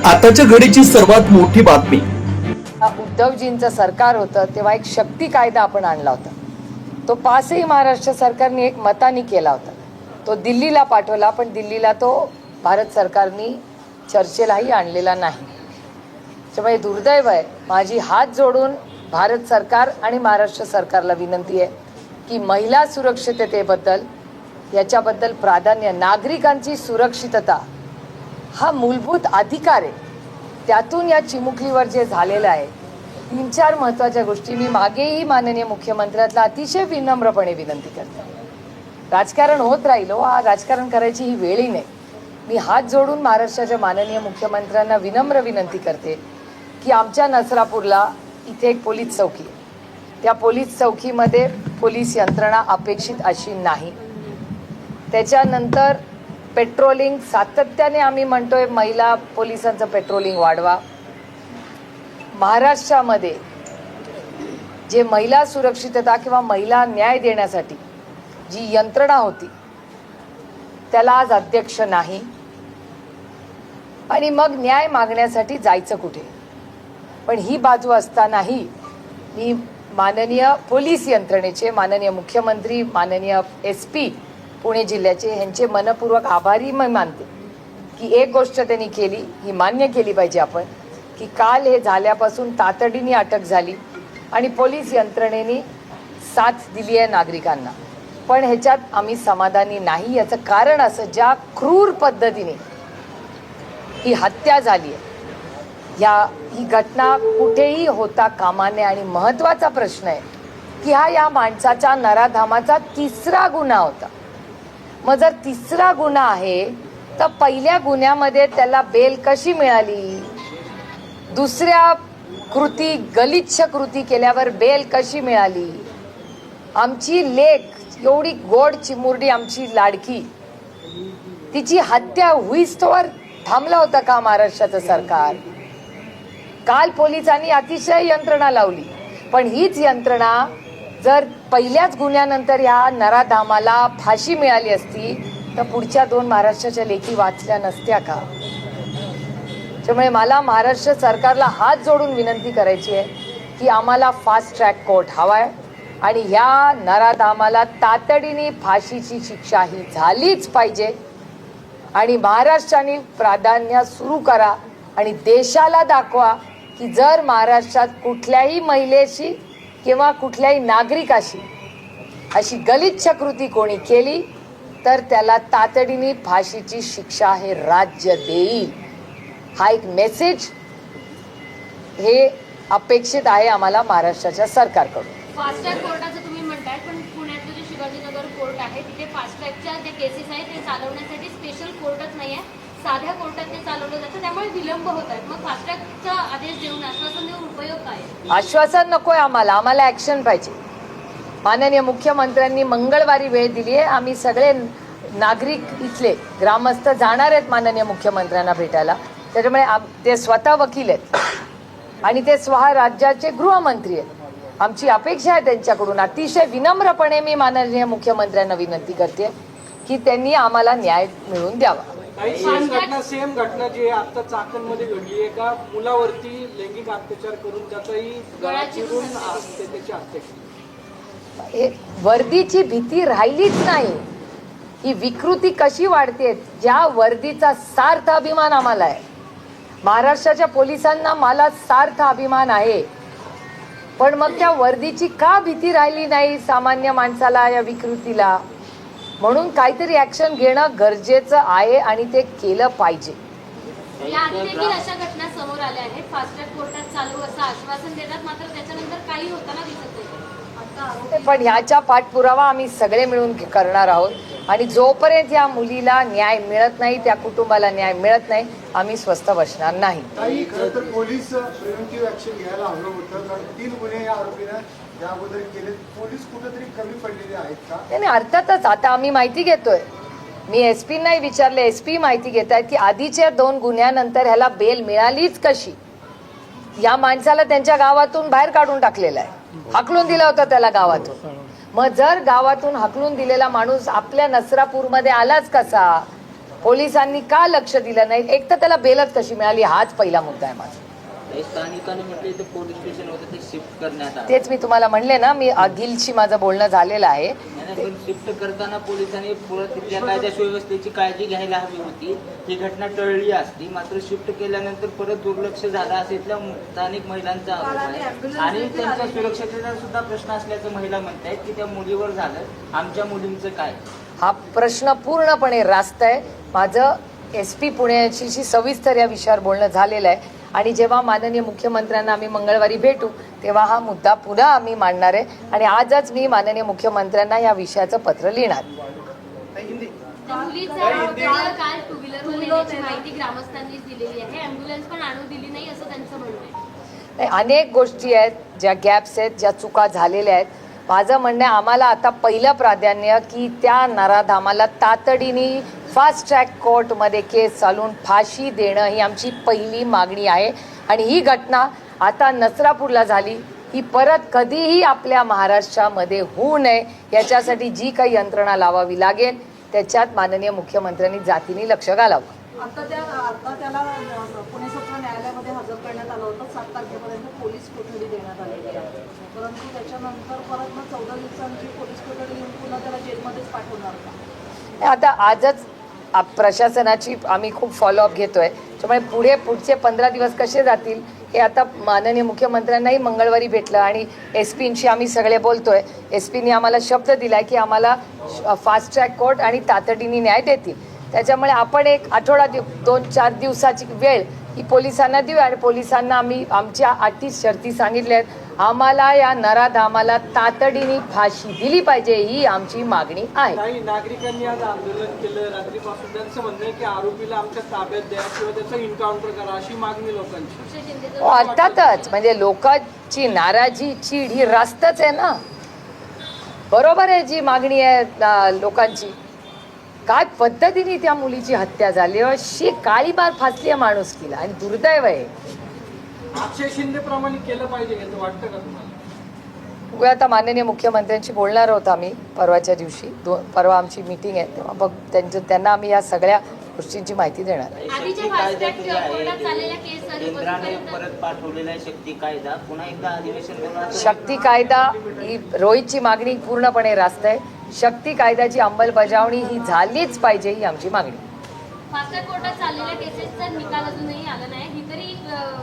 आताच्या घडीची सर्वात मोठी बातमी, उद्धवजींचं सरकार होतं तेव्हा एक शक्ती कायदा आपण आणला होता. तो पासही महाराष्ट्र सरकारने एक मताने केला होता. तो दिल्लीला पाठवला, पण दिल्लीला तो भारत सरकारने चर्चेलाही आणलेला नाही. त्यामुळे दुर्दैव आहे. माझी हात जोडून भारत सरकार आणि महाराष्ट्र सरकारला विनंती आहे की महिला सुरक्षिततेबद्दल याच्याबद्दल प्राधान्य, नागरिकांची सुरक्षितता हा मूलभूत अधिकार आहे. त्यातून या चिमुकलीवर जे झालेलं आहे, 3-4 महत्त्वाच्या गोष्टी मी मागेही माननीय मुख्यमंत्र्यांना अतिशय विनम्रपणे विनंती करते. राजकारण होत राहिलो, राजकारण करायची ही वेळही नाही. मी हात जोडून महाराष्ट्राच्या माननीय मुख्यमंत्र्यांना विनम्र विनंती करते की आमच्या नसरापूरला इथे एक पोलीस चौकी आहे. त्या पोलीस चौकीमध्ये पोलीस यंत्रणा अपेक्षित अशी नाही. त्याच्यानंतर पेट्रोलिंग सातत्याने आम्ही म्हणतोय महिला पोलिसांचं पेट्रोलिंग वाढवा. महाराष्ट्रामध्ये जे महिला सुरक्षितता किंवा महिला न्याय देण्यासाठी जी यंत्रणा होती त्याला आज अध्यक्ष नाही. आणि मग न्याय मागण्यासाठी जायचं कुठे? पण ही बाजू असतानाही मी माननीय पोलीस यंत्रणेचे, माननीय मुख्यमंत्री, माननीय SP पुणे जिल्ह्याचे यांचे मनपूर्वक आभारी मी मानते की एक गोष्ट त्यांनी केली, ही मान्य केली पाहिजे आपण, की काल हे झाल्यापासून तातडीने अटक झाली आणि पोलीस यंत्रणेने साथ दिली आहे नागरिकांना. पण ह्याच्यात आम्ही समाधानी नाही. याचं कारण असं, ज्या क्रूर पद्धतीने ही हत्या झाली आहे, ही घटना कुठेही होता कामा नये. आणि महत्त्वाचा प्रश्न आहे की हा या माणसाच्या नराधामाचा 3रा गुन्हा होता. मग जर 3रा गुन्हा आहे तर पहिल्या गुन्ह्यामध्ये त्याला बेल कशी मिळाली? दुसऱ्या कृती, गलिच्छ कृती केल्यावर बेल कशी मिळाली? आमची लेक एवढी गोड चिमुरडी, आमची लाडकी, तिची हत्या होईस्तोवर थांबला होता का महाराष्ट्राचं सरकार? काल पोलिसांनी अतिशय यंत्रणा लावली, पण हीच यंत्रणा जर पहिल्याच गुन्ह्यानंतर या नराधामाला फाशी मिळाली असती तर पुढच्या 2 महाराष्ट्राच्या लेखी वाचल्या नसत्या का? त्यामुळे मला महाराष्ट्र सरकारला हात जोडून विनंती करायची आहे की आम्हाला फास्ट ट्रॅक कोर्ट हवा आहे आणि ह्या नराधामाला तातडीने फाशीची शिक्षा ही झालीच पाहिजे. आणि महाराष्ट्राने प्राधान्य सुरू करा आणि देशाला दाखवा की जर महाराष्ट्रात कुठल्याही महिलेशी किंवा कुठल्याही नागरिकाशी अशी गलिच्छ कृती कोणी केली तर त्याला तातडीने फाशीची शिक्षा हे राज्य देईल. हा एक मेसेज हे अपेक्षित आहे आम्हाला महाराष्ट्राच्या सरकारकडून. फास्ट ट्रॅक कोर्टाचं तुम्ही म्हणताय, पण पुण्यातलं जे शिवाजीनगर कोर्ट आहे तिथे फास्ट ट्रॅकच्या जे केसेस आहेत ते चालवण्यासाठी स्पेशल कोर्टच नाही आहे, साध्या कोर्टात ते चालवलं जातं, त्यामुळे विलंब होत आहे. मग फास्ट ट्रॅकचा आदेश देऊन, आश्वासन देऊन उपयोग काय? आश्वासन नकोय आम्हाला ऍक्शन पाहिजे. माननीय मुख्यमंत्र्यांनी मंगळवारी वेळ दिली आहे. आम्ही सगळे नागरिक, इथले ग्रामस्थ जाणार आहेत माननीय मुख्यमंत्र्यांना भेटायला. त्याच्यामुळे ते स्वतः वकील आहेत आणि ते स्वतः राज्याचे गृहमंत्री आहेत. आमची अपेक्षा आहे त्यांच्याकडून, अतिशय विनम्रपणे मी माननीय मुख्यमंत्र्यांना विनंती करते की त्यांनी आम्हाला न्याय मिळवून द्यावा. सेम घटना जी आहे आता चाकणमध्ये घडली आहे, एका मुलावरती लैंगिक अत्याचार करून त्याचाही गळा चिरून त्याची हत्या केली. वर्दीची भीती राहिलीच नाही. ही विकृती कशी वाढते? ज्या वर्दीचा सार्थ अभिमान आम्हाला आहे, महाराष्ट्राच्या पोलिसांना मला सार्थ अभिमान आहे, पण मग त्या वर्दीची का भीती राहिली नाही सामान्य माणसाला या विकृतीला? म्हणून काहीतरी ऍक्शन घेणं गरजेचं आहे आणि ते केलं पाहिजे. याआधी देखील अशा घटना समोर आल्या आहेत. फास्ट ट्रॅक कोर्टात चालू असं आश्वासन देतात, मात्र त्याच्यानंतर काही होताना दिसत नाही. पण ह्याचा पाठपुरावा आम्ही सगळे मिळून करणार आहोत आणि जोपर्यंत या मुलीला न्याय मिळत नाही, त्या कुटुंबाला न्याय मिळत नाही, आम्ही स्वस्थ बसणार नाही. खरं तर पोलीस प्रिव्हेंटिव्ह ऍक्शन घ्यायला हवं होतं, कारण 3 गुन्हे या आरोपीनं या अगोदर केले. पोलीस कुठेतरी कमी पडलेले आहेत का? नाही, अर्थातच. आता आम्ही माहिती घेतोय. मी SP नाही विचारले, SP माहिती घेत आहेत की आधीच्या 2 गुन्ह्यानंतर ह्याला बेल मिळालीच कशी? या माणसाला त्यांच्या गावातून बाहेर काढून टाकलेलं आहे, हाकलून दिला होता त्याला गावातून. मग जर गावातून हाकलून दिलेला माणूस आपल्या नसरापूरमध्ये आलाच कसा, पोलिसांनी का लक्ष दिलं नाही, एक तर त्याला बेलच कशी मिळाली, हाच पहिला मुद्दा आहे माझा. स्थानिकांनी म्हटलं इथे पोलीस स्टेशन होतं ते शिफ्ट करण्यात आलं. तेच मी तुम्हाला म्हणले ना, मी अखिलशी माझं बोलणं झालेलं आहे. पण शिफ्ट करताना पोलिसांनी पुढे तिथल्या कायदा सुव्यवस्थेची काळजी घ्यायला हवी होती. ही घटना टळली असती, मात्र शिफ्ट केल्यानंतर परत दुर्लक्ष झालं असं इथल्या स्थानिक महिलांचा आरोप आहे. आणि त्यांच्या सुरक्षेचा सुद्धा प्रश्न असल्याचं महिला म्हणतायत की त्या मुलीवर झालं, आमच्या मुलींचं काय. हा प्रश्न पूर्णपणे रास्त आहे. माझं SP पुण्याशी सविस्तर या विषयावर बोलणं झालेलं आहे आणि जेव्हा माननीय मुख्यमंत्र्यांना आम्ही मंगळवारी भेटू तेव्हा हा मुद्दा पुन्हा आम्ही मांडणार आहे आणि आजच मी माननीय मुख्यमंत्र्यांना या विषयाचं पत्र लिहिणार. मुलीचा काल टू व्हीलर नेण्याची माहिती ग्रामस्थांनीच दिलेली आहे. ॲम्ब्युलन्स पण आणू दिली नाही असं त्यांचं म्हणणं आहे. अनेक गोष्टी आहेत, ज्या गॅप्स आहेत, ज्या चुका झालेल्या आहेत. माझं म्हणणं आहे, आम्हाला आता पहिलं प्राधान्य की त्या नराधामाला तातडीने फास्ट ट्रॅक कोर्टमध्ये केस चालून फाशी देणं ही आमची पहिली मागणी आहे. आणि ही घटना आता नसरापूरला झाली, ही परत कधीही आपल्या महाराष्ट्रामध्ये होऊ नये याच्यासाठी जी काही यंत्रणा लावावी लागेल त्याच्यात माननीय मुख्यमंत्र्यांनी जातीने लक्ष घालावं. आता त्याला पुणे सत्र न्यायालयामध्ये हजर करण्यात आलं होतं. 7 तारखेपर्यंत पोलीस कोठडी देण्यात आलेली आहे, परंतु त्याच्यानंतर परत मग 14 दिवसांची पोलीस कोठडी येऊन पुन्हा त्याला जेलमध्येच पाठवणार का? आता आजच प्रशासनाची आम्ही खूप फॉलोअप घेतोय, त्यामुळे पुढचे 15 दिवस कसे जातील हे आता माननीय मुख्यमंत्र्यांनाही मंगळवारी भेटलं आणि SPंशी आम्ही सगळे बोलतोय. SPनी आम्हाला शब्द दिलाय की आम्हाला फास्ट ट्रॅक कोर्ट आणि तातडीने न्याय देतील. त्याच्यामुळे आपण एक आठवडा 2-4 दिवसाची वेळ ही पोलिसांना देऊ आणि पोलिसांना आम्ही आमच्या अटी शर्ती सांगितल्या आहेत. आम्हाला या नराधामाला तातडीने फाशी दिली पाहिजे ही आमची मागणी आहे. काही नागरिकांनी आज आंदोलन केलं रात्रीपासून. त्यांचं म्हणणं आहे की आरोपीला आमच्या ताब्यात द्या किंवा त्याचं एन्काउंटर करा, अशी मागणी लोकांची. अर्थातच म्हणजे लोकांची नाराजी, चीड ही रास्तच आहे ना. बरोबर आहे जी मागणी आहे लोकांची. काय पद्धतीने त्या मुलीची हत्या झाली, अशी काळीबार फासली आहे माणुसकीला आणि दुर्दैव आहे. अक्षय शिंदे प्रमाणे केलं पाहिजे असं वाटतं का तुम्हाला? बघूया, आता माननीय मुख्यमंत्र्यांशी बोलणार आहोत आम्ही परवाच्या दिवशी. परवा आमची मीटिंग आहे, तेव्हा बघ त्यांना आम्ही या सगळ्या गोष्टींची माहिती देणार आहे. आधीच्या फास्ट ट्रॅक कोर्टात चाललेल्या केस केंद्राने परत पाठवलेला शक्ती कायदा पुन्हा एकदा अधिवेशन बोलवलं. शक्ती कायदा ही रोहितची मागणी पूर्णपणे रास्त आहे. शक्ती कायद्याची अंमलबजावणी ही झालीच पाहिजे ही आमची मागणी. फास्ट ट्रॅक कोर्टात चाललेल्या केसेसचा निकाल अजूनही आला नाही, ही तरी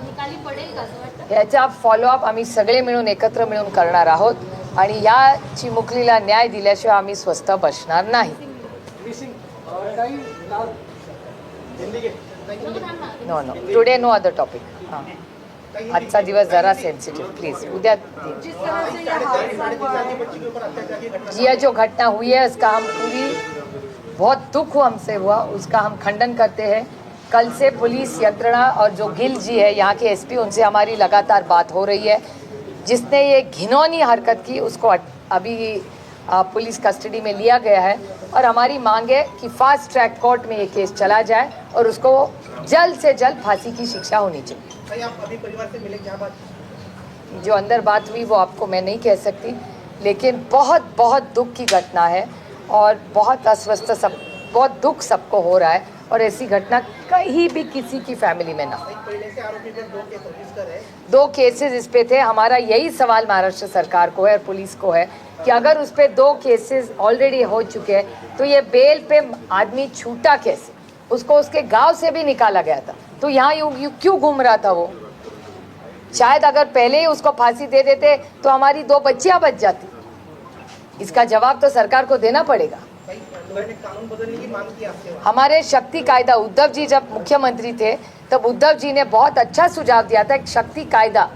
निकाली पडेल का असं वाटतं? याचा फॉलोअप आम्ही सगळे मिळून एकत्र मिळून करणार आहोत आणि या चिमुकलीला न्याय दिल्याशिवाय आम्ही स्वस्थ बसणार नाही. No today no other topic. हां, आजचा दिवस जरा सेंसिटिव, प्लीज उद्या. ये जो घटना हुई है उसका हम बहुत दुख हमसे हुआ, उसका हम खंडन करते हैं. कल से पुलिस यंत्रणा और जो गिल जी है यहाँ के SP, उनसे हमारी लगातार बात हो रही है. जिसने ये घिनौनी हरकत की उसको अभी पुलिस कस्टडी में लिया गया है और हमारी मांग है कि फास्ट ट्रैक कोर्ट में ये केस चला जाए और उसको जल्द से जल्द फांसी की शिक्षा होनी चाहिए. आप अभी परिवार से मिले, क्या बात? जो अंदर बात हुई वो आपको मैं नहीं कह सकती, लेकिन बहुत बहुत दुख की घटना है और बहुत अस्वस्थ बहुत दुख सबको हो रहा है और ऐसी घटना कहीं भी किसी की फैमिली में ना. पहले से आरोपी पर 2 केस रजिस्टर है. 2 केसेस इस पे थे. हमारा यही सवाल महाराष्ट्र सरकार को है और पुलिस को है कि अगर उस पे 2 केसेस ऑलरेडी हो चुके हैं तो ये बेल पे आदमी छूटा कैसे? उसको उसके गांव से भी निकाला गया था, तो यहाँ क्यों घूम रहा था वो? शायद अगर पहले ही उसको फांसी दे देते तो हमारी 2 बच्चियां बच जाती. इसका जवाब तो सरकार को देना पड़ेगा. कानून बदलने की मांग की आपसे. हमारे शक्ति कायदा, उद्धव जी जब मुख्यमंत्री थे तब उद्धव जी ने बहुत अच्छा सुझाव दिया था, एक शक्ति कायदा.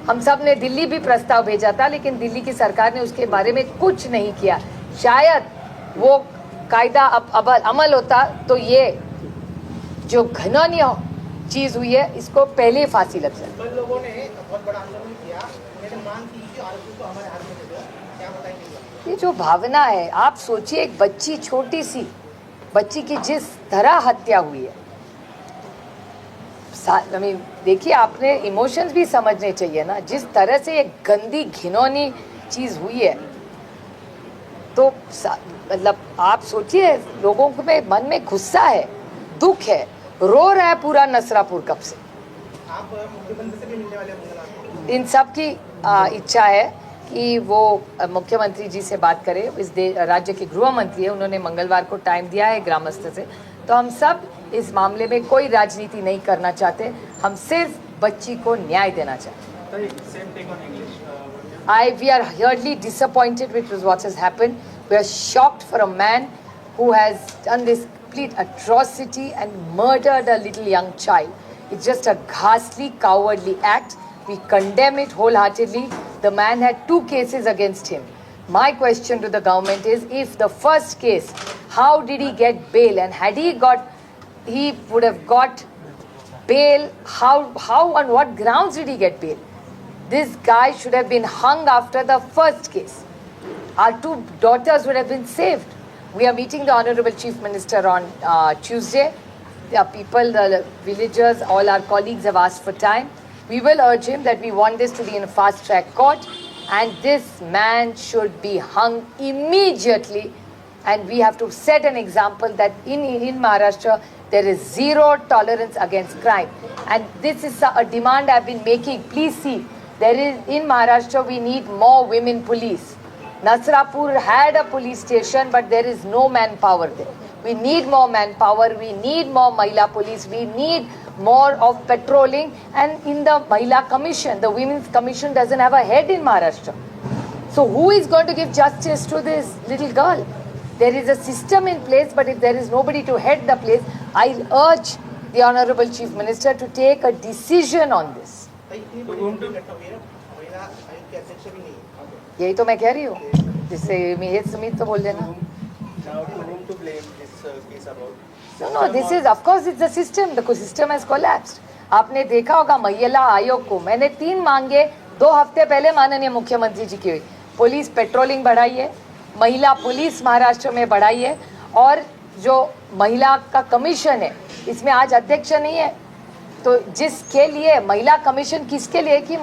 हम सब ने दिल्ली भी प्रस्ताव भेजा था, लेकिन दिल्ली की सरकार ने उसके बारे में कुछ नहीं किया. शायद वो कायदा अब अमल होता तो ये जो घिनौनी चीज हुई है इसको पहले ही फांसी लग जाती. लोगों ने बहुत बड़ा आंदोलन किया, उन्होंने मांग की कि आरोपी को हमारे हाथ में दे दो. क्या बताएंगे? ये जो भावना है, आप सोचिए एक बच्ची, छोटी सी बच्ची की जिस तरह हत्या हुई है, देखिए आपने इमोशंस भी समझने चाहिए ना. जिस तरह से एक गंदी घिनौनी चीज़ हुई है तो मतलब आप सोचिए, लोगों में मन में गुस्सा है, दुख है, रो रहा है पूरा नसरापुर कब से। आप मुख्यमंत्री से भी मिलने वाले हैं मंगलवार को। इन सब की इच्छा है कि वो मुख्यमंत्री जी से बात करें। राज्य के गृह मंत्री है, उन्होंने मंगलवार को टाइम दिया है ग्रामस्थ से। तो हम सब इस मामले में कोई राजनीति नहीं करना चाहते, हम सिर्फ बच्ची को न्याय देना चाहते हैं। We are hugely disappointed with what has happened. We are shocked for a man who has done this complete atrocity and murdered a little young child. It's just a ghastly, cowardly act. We condemn it wholeheartedly. The man had 2 cases against him. My question to the government is, if the first case, how did he get bail? And had he would have got bail, how on what grounds did he get bail? This guy should have been hung after the first case. Our 2 daughters would have been saved. We are meeting the Honorable Chief Minister on Tuesday. The people, the villagers, all our colleagues have asked for time. We will urge him that we want this to be in a fast-track court, and this man should be hung immediately. And we have to set an example that in Maharashtra there is zero tolerance against crime. And this is a demand I've been making. Please see, there is in Maharashtra we need more women police. Nasrapur had a police station, but there is no manpower there. We need more manpower, we need more Mahila police, we need more of patrolling. And in the Mahila Commission, the Women's Commission doesn't have a head in Maharashtra. So who is going to give justice to this little girl? There is a system in place, but if there is nobody to head the place, I urge the Honorable Chief Minister to take a decision on this. इतनी बड़ी घटना हुई है, महिला आयोग के अध्यक्ष भी नहीं है। यही तो मैं कह रही हूँ, जिससे मिहिर सुमित तो बोल देना। No, this is, of course, it's the system. The system has collapsed. आपने देखा होगा महिला आयोग को, मैंने 3 मांगे 2 हफ्ते पहले माननीय मुख्यमंत्री जी की हुई। पुलिस पेट्रोलिंग बढ़ाई है, महिला पुलिस महाराष्ट्र में बढ़ाई है, और जो महिला का कमीशन है इसमें आज अध्यक्ष नहीं है। तो जिसके लिए महिला कमीशन किसके लिए कि